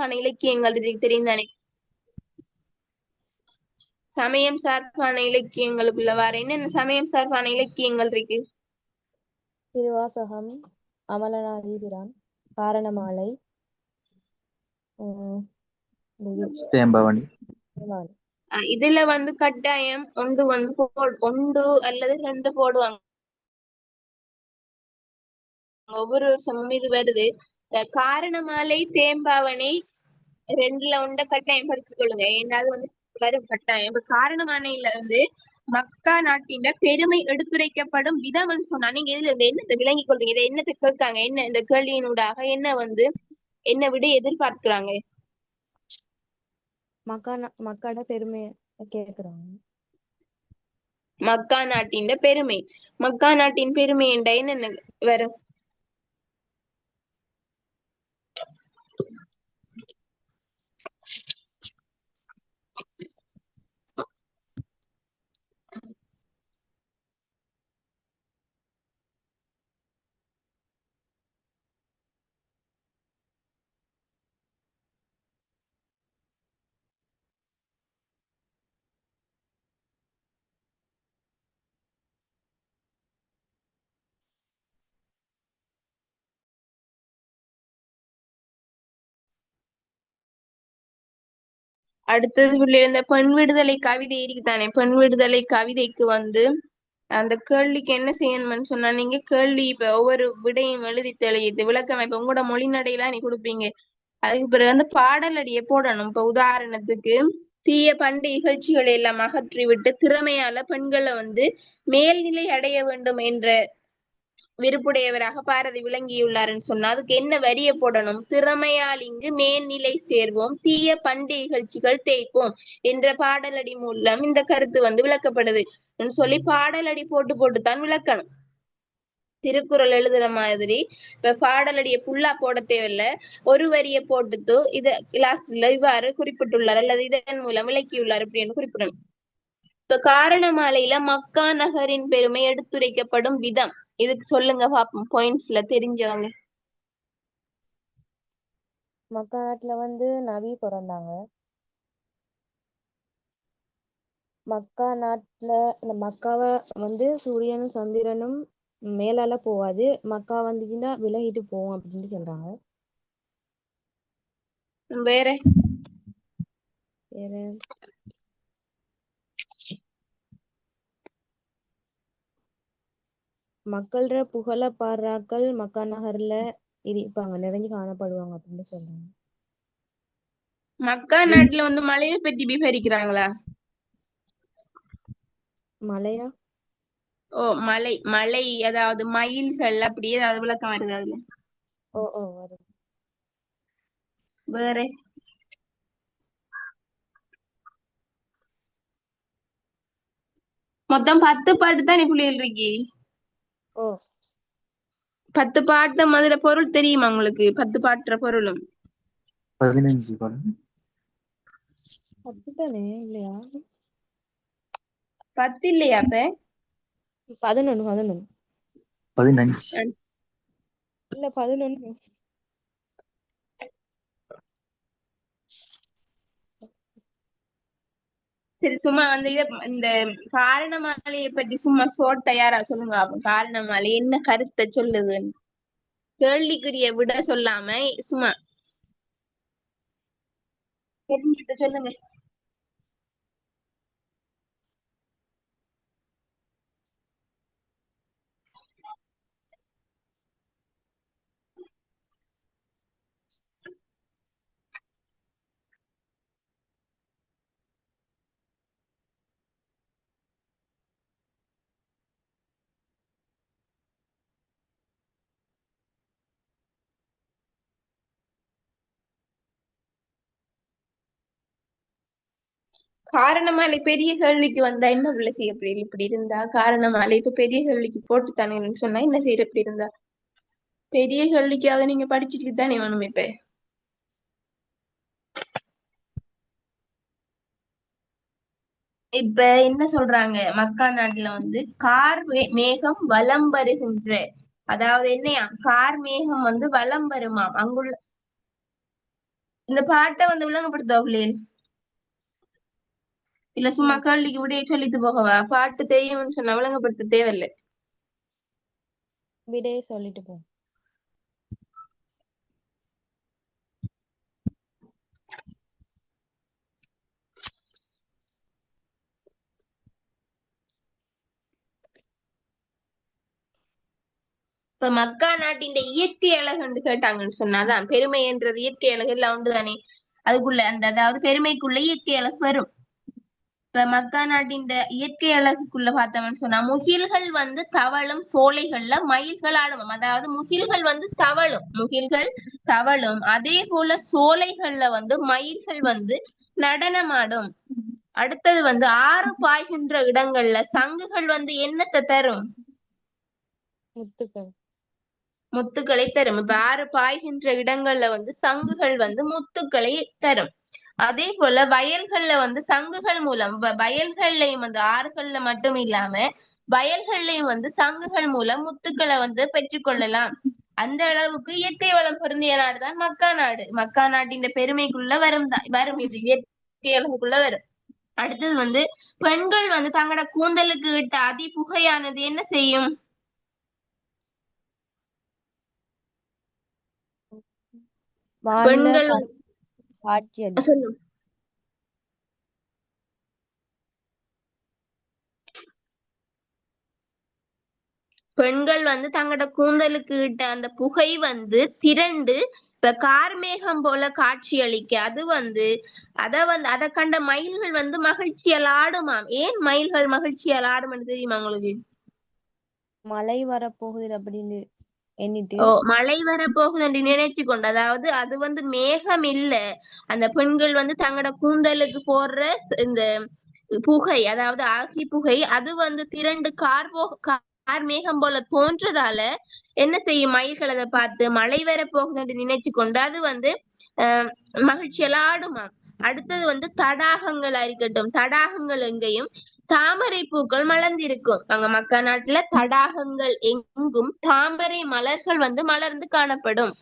சார்பான இலக்கியங்கள் தெரியும் தானே? சமயம் சார்பான இலக்கியங்களுக்குள்ள வர என்னென்ன சமயம் சார்பான இலக்கியங்கள் இருக்கு? திருவாசகம், அமலனாதிபிரான், காரணமாலை, தேம்பாவணி. இதுல கட்டாயம் ஒன்று அல்லது 2 போடுவாங்க. ஒவ்வொரு வருஷமும் இது வருது. காரணமாலை, தேம்பாவணி 2ல ஒன்றை கட்டாயம் படிச்சு கொள்ளுங்க. ஏன்னா அது வரும் கட்டாயம். இப்ப காரணமானையில மக்கா நாட்டின் பெருமை எடுத்துரைக்கப்படும் விதம்னு சொன்னா நீங்க இதுல இருந்து என்னத்தை விளங்கி கொள்றீங்க? இதை என்னத்தை கேட்காங்க? என்ன இந்த கேள்வியினூடாக என்ன விட எதிர்பார்க்கிறாங்க? மக்காட பெருமையை கேக்குறாங்க. மக்கா நாட்டின் பெருமை. மக்கா நாட்டின் பெருமை என்ற என்ன வரும்? அடுத்தது இந்த பெண் விடுதலை கவிதை இருக்குதானே? பெண் விடுதலை கவிதைக்கு அந்த கேள்விக்கு என்ன செய்யணும்னு சொன்னா, நீங்க கேள்வி இப்ப ஒவ்வொரு விடையும் எழுதி தெளிது விளக்கம் இப்ப உங்களோட மொழி நடையெல்லாம் நீ கொடுப்பீங்க. அதுக்கு பிறகு பாடல் அடியை போடணும். இப்ப உதாரணத்துக்கு, தீய பண்டைய இகழ்ச்சிகளை எல்லாம் அகற்றி விட்டு திறமையால பெண்களை மேல்நிலை அடைய வேண்டும் என்ற விருப்புடையவராக பாரதி விளங்கியுள்ளாருன்னு சொன்னா அதுக்கு என்ன வரிய போடணும்? திறமையால் இங்கு மேல்நிலை சேர்வோம், தீய பண்டைய இகழ்ச்சிகள் தேய்ப்போம் என்ற பாடலடி மூலம் இந்த கருத்து விளக்கப்படுது சொல்லி பாடலடி போட்டுத்தான் விளக்கணும். திருக்குறள் எழுதுற மாதிரி இப்ப பாடலடிய புல்லா போட தேவையில்ல, ஒரு வரிய போட்டுத்து இத லாஸ்ட்ல இவ்வாறு குறிப்பிட்டுள்ளார் அல்லது இதன் மூலம் விளக்கியுள்ளார் அப்படின்னு குறிப்பிடணும். இப்ப காரணமாலையில மக்கா நகரின் பெருமை எடுத்துரைக்கப்படும் விதம் இதுக்கு சொல்லுங்க பாப்போம், பாயிண்ட்ஸ்ல தெரிஞ்சவங்க. மக்கா நாட்டுல நபி பிறந்தாங்க. மக்கா நாட்டுல இந்த மக்காவை சூரியனும் சந்திரனும் மேலால போவாது, மக்கா வந்துச்சுன்னா விலகிட்டு போவோம் அப்படின்னு சொல்றாங்க. வேற வேற மக்கள்ற புகழ பாடுறாக்கள் மக்கா நகர்ல இருப்பாங்க, நிறைஞ்சு காணப்படுவாங்க அப்படின்னு சொல்றாங்க. மக்கா நாட்டுல மலையை பற்றி விவரிக்கிறாங்களா? மலையா? ஓ, மலை மலை அதாவது மயில்கள் அப்படி ஏதாவது விளக்கம் வருது அதுல? ஓ வருது. வேற மொத்தம் 10 பாட்டு தானே புள்ளிகள் இருக்கி? ஓ 10 பாட்டு முதல்ல பொருள் தெரியுமா உங்களுக்கு? 10 பாட்டுற பொருளும் 15 பாடம். 10 தானே இல்லையா? 10 இல்லையா? அப்ப 11 15 இல்ல 11. சரி, சும்மா இந்த காரணமாலையை பற்றி சும்மா ஷோர்ட் தயாரா சொல்லுங்க. அப்ப காரணமாலை என்ன கருத்தை சொல்லுதுன்னு கேள்விக்குரிய விட சொல்லாம சும்மா தெரிஞ்சுட்டு சொல்லுங்க. காரணமாலை பெரிய கேள்விக்கு வந்தா என்ன உள்ள செய்ய இப்படி இருந்தா? காரணமாலை இப்ப பெரிய கேள்விக்கு போட்டு தானேன்னு சொன்னா என்ன செய்யற? இப்படி இருந்தா பெரிய கேள்விக்காவது நீங்க படிச்சுட்டு தானே வேணும். இப்ப என்ன சொல்றாங்க? மக்கா நாட்டுல கார் மேகம் வலம் வருகின்ற, அதாவது என்னையா கார் மேகம் வலம் வருமாம். அங்குள்ள இந்த பாட்டை வந்து விளங்கப்படுத்தா பிள்ளைகள்? இல்ல சும்மா கேள்விக்கு விடைய சொல்லிட்டு போகவா? பாட்டு தெரியும்னு சொன்னா விளங்கப்படுத்த தேவையில்லை. விடையை சொல்லிட்டு போ. இப்ப மக்கா நாட்டின் இயற்கை அழகுன்னு கேட்டாங்கன்னு சொன்னாதான் பெருமை என்றது இயற்கை அழகு எல்லாம் உண்டுதானே. அதுக்குள்ள அந்த அதாவது பெருமைக்குள்ள இயற்கை அழகு வரும். இப்ப மக்கா நாட்டின் இயற்கை அழகுக்குள்ள பார்த்தோம்னு சொன்னா முகில்கள் வந்து தவழும் சோலைகள்ல மயில்கள் ஆடுவோம். அதாவது முகில்கள் வந்து தவழும் அதே போல சோலைகள்ல வந்து மயில்கள் வந்து நடனமாடும். அடுத்தது வந்து ஆறு பாய்கின்ற இடங்கள்ல சங்குகள் வந்து என்னத்தை தரும்? முத்துக்கள். முத்துக்களை தரும். இப்ப ஆறு பாய்கின்ற இடங்கள்ல வந்து சங்குகள் வந்து முத்துக்களை தரும். அதே போல வயல்கள்ல வந்து சங்குகள் மூலம் வயல்கள்லயும் வந்து ஆறுகள்ல மட்டும் இல்லாம வயல்கள்லயும் வந்து சங்குகள் மூலம் முத்துக்களை வந்து பெற்றுக்கொள்ளலாம். அந்த அளவுக்கு இயற்கை வளம் பொருந்திய நாடுதான் மக்கா நாடு. மக்கா நாட்டின் பெருமைக்குள்ள வரும் இது இயற்கை அளவுக்குள்ள வரும். அடுத்தது வந்து பெண்கள் வந்து தங்களோட கூந்தலுக்கு இட்ட அதி புகையானது என்ன செய்யும்? பெண்கள் காட்சி அளிக்கும். சொல்லும். பெண்கள் வந்து தங்களோட கூந்தலுக்கு இட்ட அந்த புகை வந்து திரண்டு இப்ப கார்மேகம் போல காட்சி அளிக்க அது வந்து அதை கண்ட மயில்கள் வந்து மகிழ்ச்சியால் ஆடுமாம். ஏன் மயில்கள் மகிழ்ச்சியால் ஆடும்னு தெரியுமா உங்களுக்கு? மழை வரப்போகுது அப்படின்னு எண்ணிட்டு. ஓ, மழை வரப்போகுது என்று நினைச்சு கொண்டு, அதாவது அது வந்து மேகம் இல்ல, அந்த பெண்கள் வந்து தங்களோட கூந்தலுக்கு போடுற இந்த புகை, அதாவது ஆகி புகை, அது வந்து திரண்டு கார் மேகம் போல தோன்றதால என்ன செய்யும் மயில்கள் அதை பார்த்து மழை வர போகுது என்று நினைச்சு கொண்டு அது வந்து மகிழ்ச்சியெல்லாம் ஆடுமா. அடுத்தது வந்து தடாகங்கள் இருக்கட்டும். தடாகங்கள் எங்கேயும் தாமரை பூக்கள் மலர்ந்திருக்கும். அங்க மக்கா நாட்டுல தடாகங்கள் எங்கும் தாமரை மலர்கள் வந்து மலர்ந்து காணப்படும்.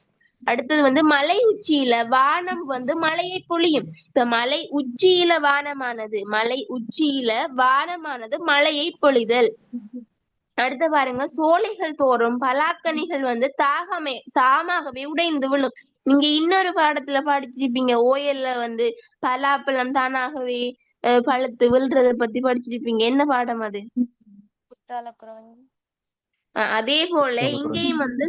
அடுத்தது வந்து மலை உச்சியில வானம் வந்து மழையை பொழியும். இப்ப மலை உச்சியில வானமானது மழையை பொழிதல். அடுத்து பாருங்க, சோலைகள் தோறும் பலாக்கனிகள் வந்து தாமாகவே உடைந்து விழும். நீங்க இன்னொரு பாடத்துல படிச்சிருப்பீங்க, ஓயல்ல வந்து பலாப்பழம் தானாகவே பழுத்து விழுறத பத்தி படிச்சிருப்பீங்க. என்ன பாடம் அது? அதே போல இங்கேயும் வந்து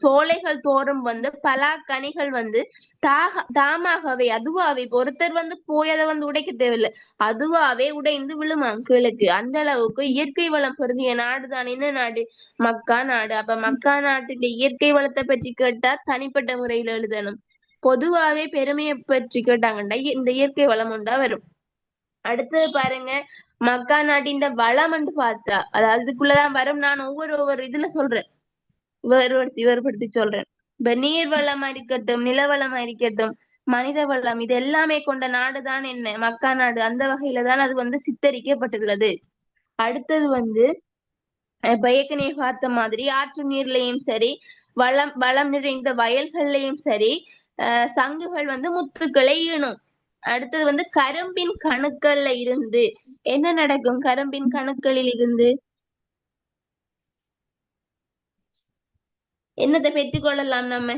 சோலைகள் தோறும் வந்து பலாக்கனிகள் வந்து தாமாகவே அதுவாவே ஒருத்தர் வந்து போய் அதை வந்து உடைக்க தேவையில்லை, அதுவாவே உடைந்து விழுமாம் கீழுக்கு. அந்த அளவுக்கு இயற்கை வளம் பொருந்திய நாடுதான் என்ன நாடு? மக்கா நாடு. அப்ப மக்கா நாட்டுடைய இயற்கை வளத்தை பற்றி கேட்டா தனிப்பட்ட முறையில எழுதணும். பொதுவாவே பெருமையை பற்றி கேட்டாங்கண்டா இந்த இயற்கை வளம் உண்டா வரும். அடுத்தது பாருங்க, மக்கா நாட்டின் வளம் என்று பார்த்தா, அதாவது இதுக்குள்ளதான் வரும். நான் ஒவ்வொரு இதுல சொல்றேன், வேறுபடுத்தி சொல்றேன். இப்ப நீர் வளமா இருக்கட்டும், நிலவளமா இருக்கட்டும், மனித வளம், இது எல்லாமே கொண்ட நாடுதான் என்ன மக்கா நாடு. அந்த வகையில தான் அது வந்து சித்தரிக்கப்பட்டுள்ளது. அடுத்தது வந்து இப்ப ஏற்கனவே பார்த்த மாதிரி ஆற்று நீர்லயும் சரி, வளம் நிறைந்த வயல்கள்லயும் சரி, சங்குகள் வந்து முத்துக்களை ஈணும். அடுத்தது வந்து கரும்பின் கணுக்கள்ல இருந்து என்ன நடக்கும்? கரும்பின் கணுக்களில் இருந்து என்னத்தை பெற்றுக்கொள்ளலாம் நம்ம?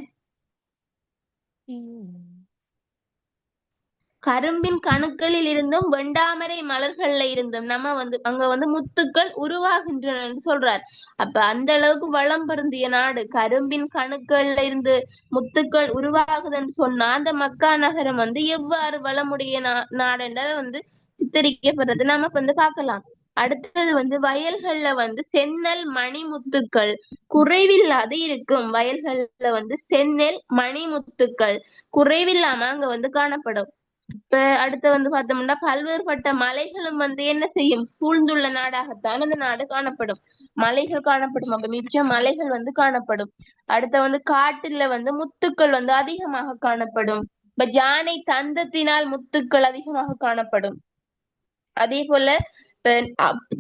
கரும்பின் கணுக்களில் இருந்தும் வெண்டாமரை மலர்கள்ல இருந்தும் நம்ம வந்து அங்க வந்து முத்துக்கள் உருவாகின்றன சொல்றார். அப்ப அந்த அளவுக்கு வளம் பொருந்திய நாடு. கரும்பின் கணுக்கள்ல இருந்து முத்துக்கள் உருவாகுதுன்னு சொன்னா அந்த மக்கா நகரம் வந்து எவ்வாறு வளமுடைய நாடுன்றத வந்து சித்தரிக்கப்படுறது நாம வந்து பார்க்கலாம். அடுத்தது வந்து வயல்கள்ல வந்து செந்நெல் மணிமுத்துக்கள் குறைவில்லாது இருக்கும். வயல்கள்ல வந்து செந்நெல் மணிமுத்துக்கள் குறைவில்லாம அங்க வந்து காணப்படும். இப்ப அடுத்து வந்து பார்த்தோம்னா பல்வேறுபட்ட மலைகளும் வந்து என்ன செய்யும்? சூழ்ந்துள்ள நாடாகத்தான் அந்த நாடு காணப்படும். மலைகள் காணப்படும். அப்ப மிச்ச மலைகள் வந்து காணப்படும். அடுத்த வந்து காட்டுல வந்து முத்துக்கள் வந்து அதிகமாக காணப்படும். இப்ப யானை தந்தத்தினால் முத்துக்கள் அதிகமாக காணப்படும். அதே போல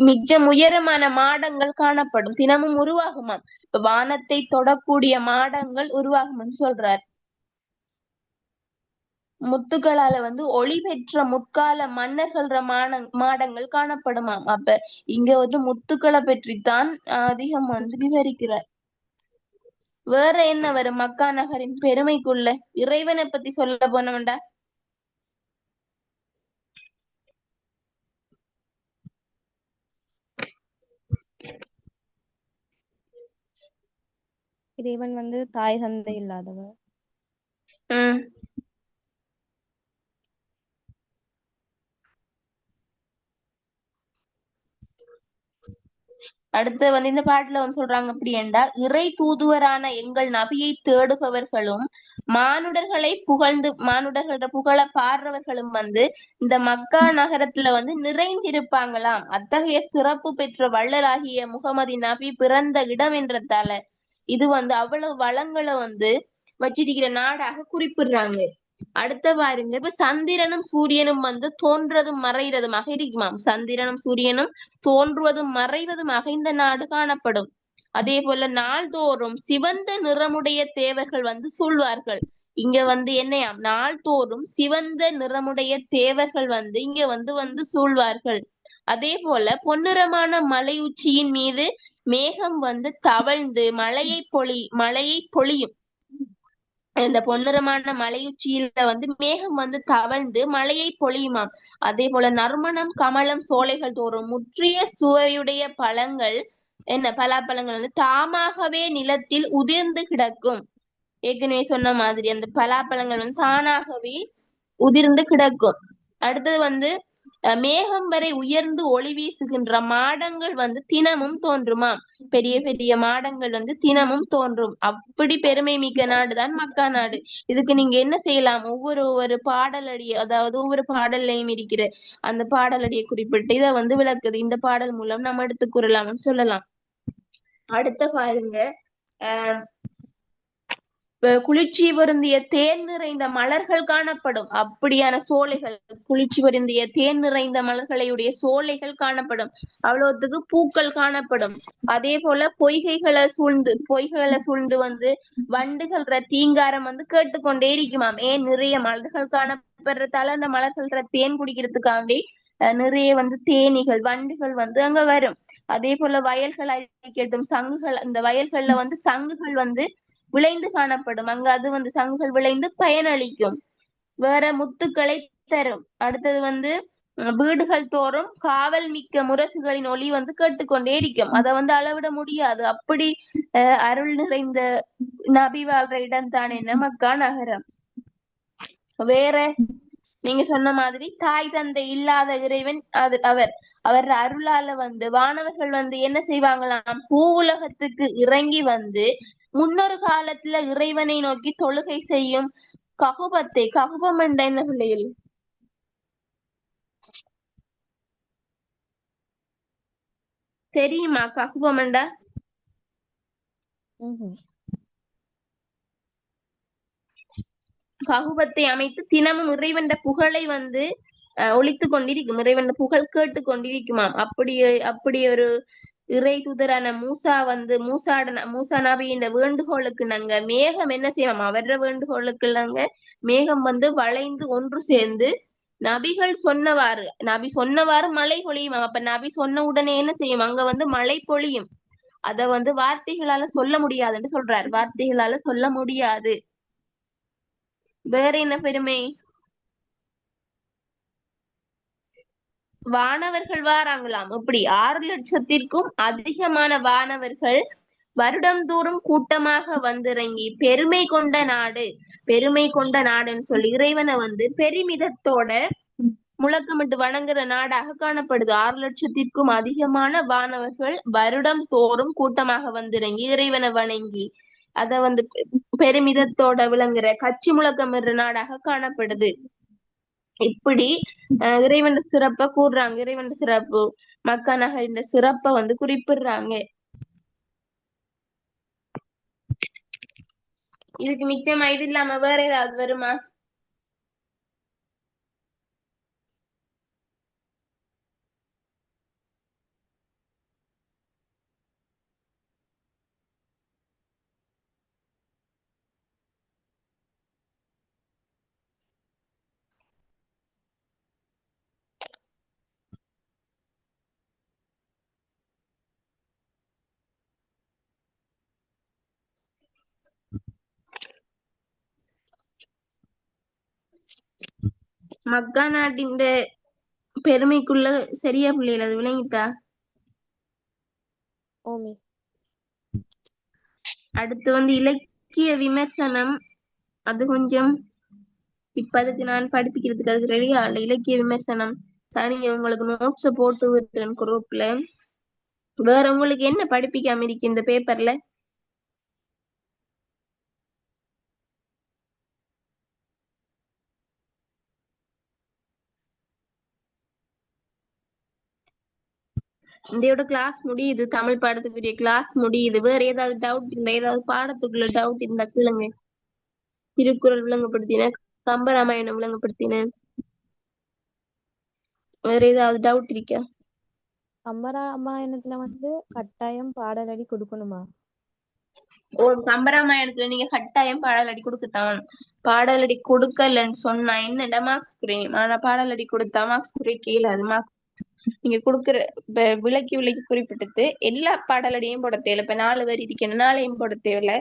மிச்ச உயரமான மாடங்கள் காணப்படும். தினமும் உருவாகுமாம். இப்ப வானத்தை தொடக்கூடிய மாடங்கள் உருவாகும்னு சொல்றார். முத்துக்களால வந்து ஒளி பெற்ற முற்கால மன்னர்கள மாடங்கள் காணப்படுமாம். அப்ப இங்க வந்து முத்துக்களை பற்றித்தான் அதிகம் வந்து விவரிக்கிறார். வேற என்ன வரும் மக்கா நகரின் பெருமைக்குள்ள? இறைவனை பத்தி சொல்ல போனவன்டா. இறைவன் வந்து தாய் தந்தை இல்லாதவர். உம் அடுத்து வந்து இந்த பாட்டுல வந்து சொல்றாங்க அப்படி என்றால், இறை தூதுவரான எங்கள் நபியை தேடுபவர்களும் மானுடர்களோட புகழ பாடுறவர்களும் வந்து இந்த மக்கா நகரத்துல வந்து நிறைந்திருப்பாங்களாம். அத்தகைய சிறப்பு பெற்ற வள்ளலாகிய முகமது நபி பிறந்த இடம் என்றதால இது வந்து அவ்வளவு வளங்களை வந்து வச்சிருக்கிற நாடாக குறிப்பிடுறாங்க. அடுத்த பாருங்க, இப்ப சந்திரனும் சூரியனும் வந்து தோன்றதும் மறைறதுமாக இருக்குமாம். சந்திரனும் சூரியனும் தோன்றுவதும் மறைவதுமாக இந்த நாடு காணப்படும். அதே போல நாள்தோறும் சிவந்த நிறமுடைய தேவர்கள் வந்து சூழ்வார்கள். இங்க வந்து என்னையாம், நாள்தோறும் சிவந்த நிறமுடைய தேவர்கள் வந்து இங்க வந்து வந்து சூழ்வார்கள். அதே போல பொன்னிறமான மலை உச்சியின் மீது மேகம் வந்து தவழ்ந்து மழையை பொழியும். இந்த பொன்னிறமான மலையுச்சியில வந்து மேகம் வந்து தவழ்ந்து மழையை பொழியுமாம். அதே போல நறுமணம் கமலம் சோலைகள் தோறும் முற்றிய சுவையுடைய பழங்கள் பலாப்பழங்கள் வந்து தாமாகவே நிலத்தில் உதிர்ந்து கிடக்கும். ஏற்கனவே சொன்ன மாதிரி அந்த பலாப்பழங்கள் வந்து தானாகவே உதிர்ந்து கிடக்கும். அடுத்தது வந்து மேகம் வரை உயர்ந்து ஒளி வீசுகின்ற மாடங்கள் வந்து தினமும் தோன்றுமாம். பெரிய பெரிய மாடங்கள் வந்து தினமும் தோன்றும். அப்படி பெருமை மிக்க நாடுதான் மக்கா நாடு. இதுக்கு நீங்க என்ன செய்யலாம்? ஒவ்வொரு பாடலடி, அதாவது ஒவ்வொரு பாடல்லையும் இருக்கிற அந்த பாடலடியை குறிப்பிட்டு இதை வந்து விளக்குது. இந்த பாடல் மூலம் நம்ம எடுத்துக்கூறலாம்னு சொல்லலாம். அடுத்த பாருங்க, குளிர்ச்சி பொருந்திய தேன் நிறைந்த மலர்கள் காணப்படும். அப்படியான சோலைகள், குளிர்ச்சி பொருந்திய தேன் நிறைந்த மலர்களுடைய சோலைகள் காணப்படும். அவ்வளவுத்துக்கு பூக்கள் காணப்படும். அதே போல பொய்கைகளை சூழ்ந்து வந்து வண்டுகள் தீங்காரம் வந்து கேட்டுக்கொண்டே இருக்குமாம். நிறைய மலர்கள் காணப்படுறதால அந்த மலர்கள் தேன் குடிக்கிறதுக்காண்டி நிறைய வந்து தேனீகள் வண்டுகள் வந்து அங்க வரும். அதே போல வயல்கள் அழிக்கட்டும், சங்குகள், அந்த வயல்கள்ல வந்து சங்குகள் வந்து விளைந்து காணப்படும். அங்க அது வந்து சங்குகள் விளைந்து பயனளிக்கும். வேற முத்துக்களை தரும். அடுத்தது வந்து வீடுகள் தோறும் காவல் மிக்க முரசுகளின் ஒளி வந்து கேட்டுக்கொண்டே இருக்கும். அதை வந்து அளவிட முடியாது. அப்படி அருள் நிறைந்த நபி வாழ்ற இடம் தானே மக்கா நகரம். வேற நீங்க சொன்ன மாதிரி தாய் தந்தை இல்லாத இறைவன் அவர் அருளால வந்து வானவர்கள் வந்து என்ன செய்வாங்களாம், பூ உலகத்துக்கு இறங்கி வந்து முன்னொரு காலத்துல இறைவனை நோக்கி தொழுகை செய்யும் ககுபம் என்ற என்ன பிள்ளைகள் தெரியுமா? ககுபம் என்றா ககுபத்தை அமைத்து தினமும் இறைவன் புகழை வந்து ஒழித்து கொண்டிருக்கும். இறைவன் புகழ் கேட்டு கொண்டிருக்குமாம். அப்படி ஒரு இறை தூதரான மூசா நபி இந்த வேண்டுகோளுக்கு நாங்க மேகம் என்ன செய்வோம், அவர வேண்டுகோளுக்கு நாங்க மேகம் வந்து வளைந்து ஒன்று சேர்ந்து நபி சொன்னவாறு மழை பொழியும். அப்ப நபி சொன்ன உடனே என்ன செய்யும், அங்க வந்து மழை பொழியும். அத வந்து வார்த்தைகளால சொல்ல முடியாதுன்னு சொல்றாரு. வார்த்தைகளால சொல்ல முடியாது. வேற என்ன பெருமை? வானவர்கள் வாராங்களாம். இப்படி 6 லட்சத்திற்கும் அதிகமான வானவர்கள் வருடந்தோறும் கூட்டமாக வந்திறங்கி பெருமை கொண்ட நாடுன்னு சொல்லி இறைவனை வந்து பெருமிதத்தோட முழக்கமிட்டு வணங்குற நாடாக காணப்படுது. 6 லட்சத்திற்கும் அதிகமான வானவர்கள் வருடம் தோறும் கூட்டமாக வந்திறங்கி இறைவனை வணங்கி அத வந்து பெருமிதத்தோட விளங்குற கட்சி முழக்கமிடுற நாடாக காணப்படுது. இப்படி இறைவன் சிறப்ப கூறுறாங்க. இறைவன் சிறப்பு, மக்கா நகரின் சிறப்ப வந்து குறிப்பிடுறாங்க. இதுக்கு நிச்சயமா இது இல்லாம வேற ஏதாவது வருமா? மக்கா நாட்டின் பெருமைக்குள்ள சரியா பிள்ளைகள் அது விளங்கிட்டா? ஓ மிஸ். அடுத்து வந்து இலக்கிய விமர்சனம். அது கொஞ்சம் இப்ப அதுக்கு நான் படிப்பிக்கிறதுக்கு அதுக்கு ரெடியா இல்ல. இலக்கிய விமர்சனம் தனியா உங்களுக்கு நோட்ஸ போட்டு விட்டுறேன் குரூப்ல. வேற உங்களுக்கு என்ன படிப்பிக்காம இருக்கு இந்த பேப்பர்ல? இதையோட கிளாஸ் முடியுது, தமிழ் பாடத்துக்குரிய கிளாஸ் முடியுது. வேற ஏதாவது டவுட் இருந்தா, ஏதாவது பாடத்துக்குள்ள டவுட் இருந்தா கேளுங்க. திருக்குறள் விளங்கப்படுத்தின, கம்பராமாயணம் விளங்கப்படுத்தின, வேற ஏதாவது டவுட் இருக்கா? கம்பராமாயணத்துல வந்து கட்டாயம் பாடலடி கொடுக்கணுமா? ஓ, கம்பராமாயணத்துல நீங்க கட்டாயம் பாடலடி கொடுக்கத்தான். பாடலடி கொடுக்கலன்னு சொன்னா என்னடா மார்க்ஸ் குறையும். ஆனா பாடலடி கொடுத்தா மார்க்ஸ் குறைக்க இயலாது. மார்க்ஸ் நீங்க கொடுக்குற விலைக்கு குறிப்பிட்டது எல்லா பாடலடியும் போட தேவையில்ல. இப்ப 4 வரி இருக்கணும், 4ஐயும் போட தேவையில்ல.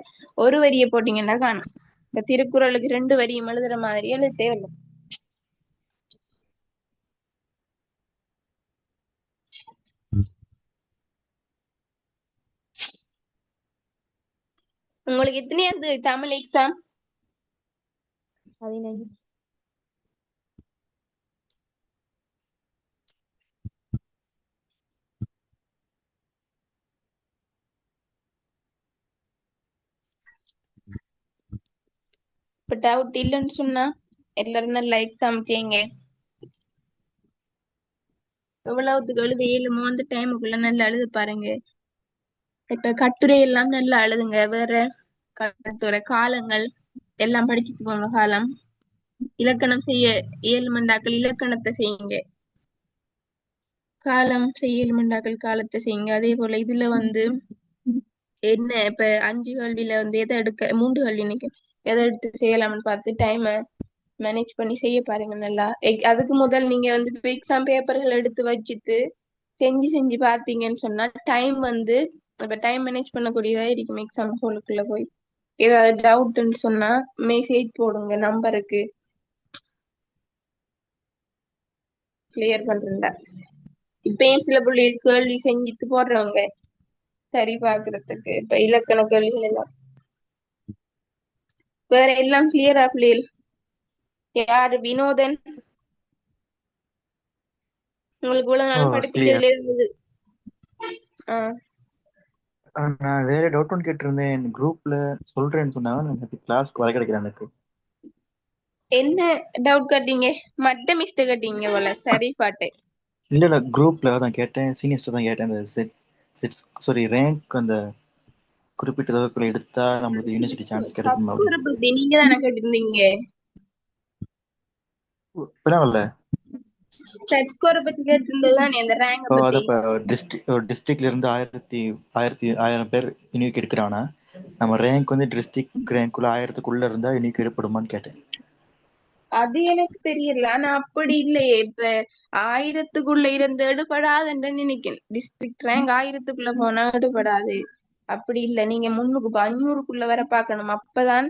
ஒரு வரியை போட்டீங்கன்னா காணும். இப்ப திருக்குறளுக்கு 2 வரியும் எழுதுற மாதிரி எழுத தேவையில்லை. உங்களுக்கு எத்தனையாவது தமிழ் எக்ஸாம்? 15. இப்ப டவுட் இல்லைன்னு சொன்னா எல்லாரும் நல்லா எக்ஸாம் செய்யுங்க. எவ்வளவுக்கு எழுத இயலுமோ அந்த டைமுக்குள்ள நல்லா எழுத பாருங்க. இப்ப கட்டுரை எல்லாம் நல்லா எழுதுங்க. வேற கட்டுரை காலங்கள் எல்லாம் படிச்சுட்டு போங்க. காலம் இலக்கணம் செய்ய இயலுமண்டாக்கள் இலக்கணத்தை செய்யுங்க. காலம் செய்ய இயலுமண்டாக்கள் காலத்தை செய்யுங்க. அதே போல இதுல வந்து என்ன இப்ப 5 கேள்வியில வந்து எதை எடுக்க 3 கேள்வி இன்னைக்கு எதை எடுத்து செய்யலாம்னு பார்த்து டைமை மேனேஜ் பண்ணி செய்ய பாருங்க நல்லா. அதுக்கு முதல் நீங்க வந்து இப்ப எக்ஸாம் பேப்பர்கள் எடுத்து வச்சுட்டு செஞ்சு பாத்தீங்கன்னு சொன்னா டைம் வந்து இப்ப டைம் மேனேஜ் பண்ணக்கூடியதா இருக்கும். எக்ஸாம் ஹாலுக்குள்ள போய் ஏதாவது டவுட்னு சொன்னா மெசேஜ் போடுங்க நம்பருக்கு, கிளியர் பண்றேன்டா. இப்பயும் சில பிள்ளைகள் கேள்வி செஞ்சுட்டு போடுறவங்க சரி பாக்குறதுக்கு. இப்ப இலக்கண கேள்விகள் எல்லாம் வேற எல்லாம் கிளியரா பிள்ளைகள்? யாரு வினோதன்? உங்களுக்கு இவ்வளவு ஓ நாள் கிளியர். படிப்பிச்சதுல இருந்தது. நான் வேற டவுட் ஒன்று கேட்டிருந்தேன். குரூப்ல சொல்றேன்னு சொன்னாங்க. எனக்கு கிளாஸ்க்கு வர கிடைக்கிறேன் எனக்கு. என்ன டவுட் கட்டீங்க? மட்ட மிஸ்ட கட்டீங்க போல. சரி பாட்டு இல்ல குரூப்ல தான் கேட்டேன், சீனியர்ஸ்ட தான் கேட்டேன். அந்த ரேங்க் அந்த குறிப்பிட்ட தொகைக்குள்ள எடுத்தா நம்மளுக்கு யூனிவர்சிட்டி சான்ஸ் கிடைக்கும் சப்ஸ்கோரை அப்படின்னு. பத்தி நீங்க தானே கேட்டிருந்தீங்க. பரவாயில்ல. சப்ஸ்கோரை பத்தி கேட்டிருந்ததுதான் அந்த ரேங்க இப்போ அது பத்தி. இப்போ டிஸ்ட்ரிக்ட்ல இருந்து 1000 பேர் யூனிக் எடுக்கிறானா, நம்ம ரேங்க் வந்து டிஸ்ட்ரிக்ட் ரேங்க்குள்ள 1000க்குள்ள இருந்தா யூனிக் எடுப்படுமான்னு கேட்டேன். அது எனக்கு தெரியல. ஆனா அப்படி இல்லையே. இப்ப 1000க்குள்ள இருந்து எடுபடாதுன்னு நினைக்கிறேன். டிஸ்ட்ரிக்ட் ரேங்க் 1000க்குள்ள போனா எடுபடாது. அப்படி இல்ல. நீங்க முன்னுக்கு 500க்குள்ள வர பாக்கணும். அப்பதான்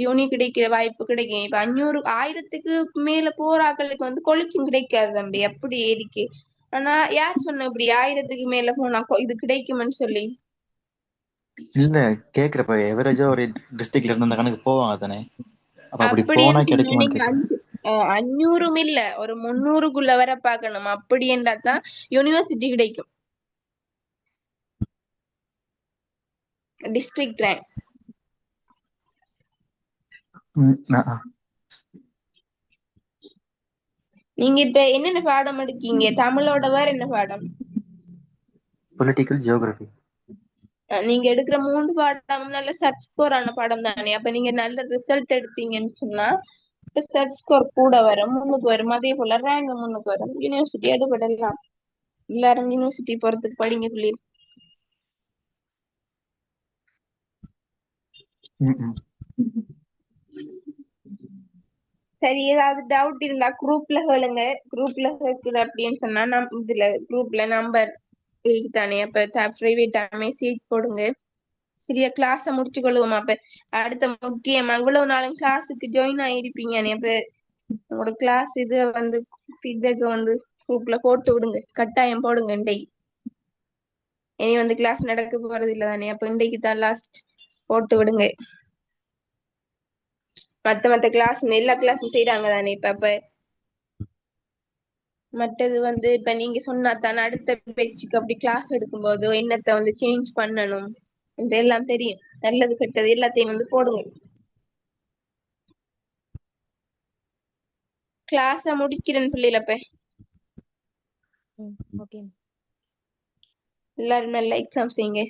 யூனி கிடைக்கிற வாய்ப்பு கிடைக்கும். இப்ப 500 1000க்கு மேல போறாக்களுக்கு வந்து கொலிச்சும் கிடைக்காது தம்பி. அப்படி இருக்கு. ஆனா யார் சொன்ன இப்படி 1000க்கு மேல போனா இது கிடைக்கும்னு சொல்லி? இல்ல கேக்குறப்ப எவரேஜா ஒரு டிஸ்ட்ரிக்ட்ல இருந்து அந்த கணக்கு போவாங்க தானே, அப்ப அப்படி போனா அப்படின்னு சொன்னா கிடைக்குமான்னு நீங்க கேக்குறேன். 500 இல்ல, ஒரு 300க்குள்ள வர பாக்கணும். அப்படி என்றா தான் யூனிவர்சிட்டி கிடைக்கும். District rank. நீங்க இப்ப என்னென்ன பாடம் எடுக்கீங்க? தமிழோட வேற என்ன பாடம்? Political geography. நீங்க எடுக்கிற 3 பாடமும் நல்ல சர்ச் ஸ்கோர் ஆன பாடம் தானே. அப்ப நீங்க நல்ல ரிசல்ட் எடுத்தீங்கன்னு சொன்னா சர்ச் ஸ்கோர் கூட வரும், முன்னுக்கு வரும். அதே போல ரேங்க் முன்னுக்கு வரும். யூனிவர்சிட்டி எடுபடலாம். எல்லாரும் யூனிவர்சிட்டி போறதுக்கு படிங்க பிள்ளை. சரி, ஏதாவது டவுட் இருந்தா குரூப்ல கேளுங்க. குரூப்ல கேக்குது அப்படின்னு சொன்னா இதுல குரூப்ல நம்பர் தானே. அப்ப பிரைவேட்டா மெசேஜ் போடுங்க. சரியா? கிளாஸ முடிச்சு கொள்ளுவோமா? அப்ப அடுத்த முக்கியமா இவ்வளவு நாளும் கிளாஸுக்கு ஜாயின் ஆயிருப்பீங்க. அப்ப உங்களோட கிளாஸ் இது வந்து ஃபீட்பேக் வந்து குரூப்ல போட்டு விடுங்க, கட்டாயம் போடுங்க. இனி வந்து கிளாஸ் நடக்க போறது இல்ல தானே, அப்ப இன்றைக்கு தான் லாஸ்ட், போட்டு விடுங்க. மத்த கிளாஸ் எல்லா கிளாஸும் செய்யறாங்க தானே இப்ப மற்றது வந்து இப்ப நீங்க சொன்னா தானே அடுத்த பேச்சுக்கு அப்படி கிளாஸ் எடுக்கும்போது என்னத்தை வந்து சேஞ்ச் பண்ணணும் என்று எல்லாம் தெரியும். நல்லது கெட்டது எல்லாத்தையும் வந்து போடுங்க. கிளாஸ முடிக்கிறேன் பிள்ளைல இப்ப ஓகே. எல்லாரும் நல்லா எக்ஸாம் செய்யுங்க.